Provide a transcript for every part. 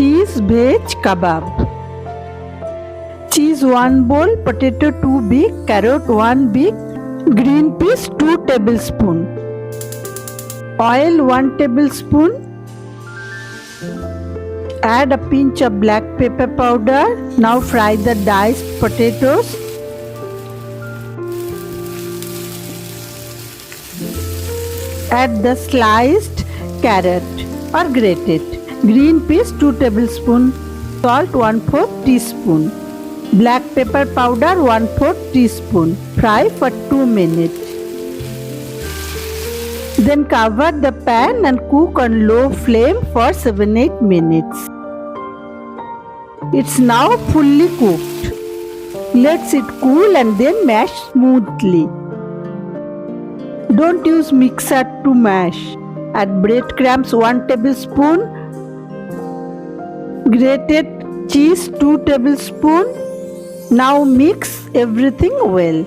Cheese Veg Kebab. Cheese 1 bowl, potato 2 big, carrot 1 big, green peas 2 tablespoon, oil 1 tablespoon, add a pinch of black pepper powder. Now fry the diced potatoes. Add the sliced carrot or grated, green peas 2 tablespoon, salt 1/4 teaspoon, black pepper powder 1/4 teaspoon. Fry for 2 minutes. Then cover the pan and cook on low flame for 7-8 minutes. It's now fully cooked. Let it cool and then mash smoothly. Don't use mixer to mash. Add breadcrumbs 1 tablespoon, grated cheese 2 tablespoon. Now mix everything well.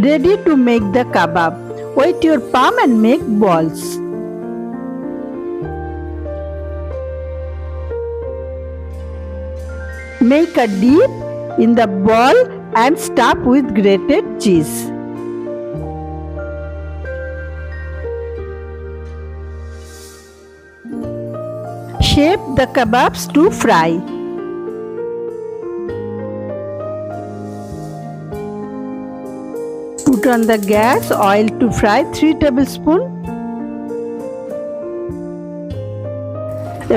Ready to make the kebab. Wet your palm and make balls. Make a dip in the ball and stuff with grated cheese. Shape the kebabs to fry. Put on the gas oil to fry 3 tablespoons.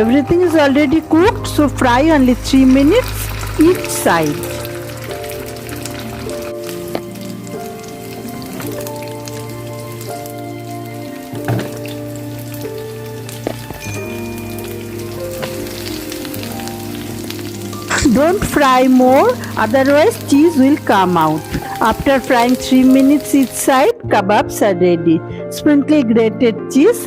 Everything is already cooked, so fry only 3 minutes each side. Don't fry more, otherwise cheese will come out. After frying 3 minutes each side, kebabs are ready. Sprinkle grated cheese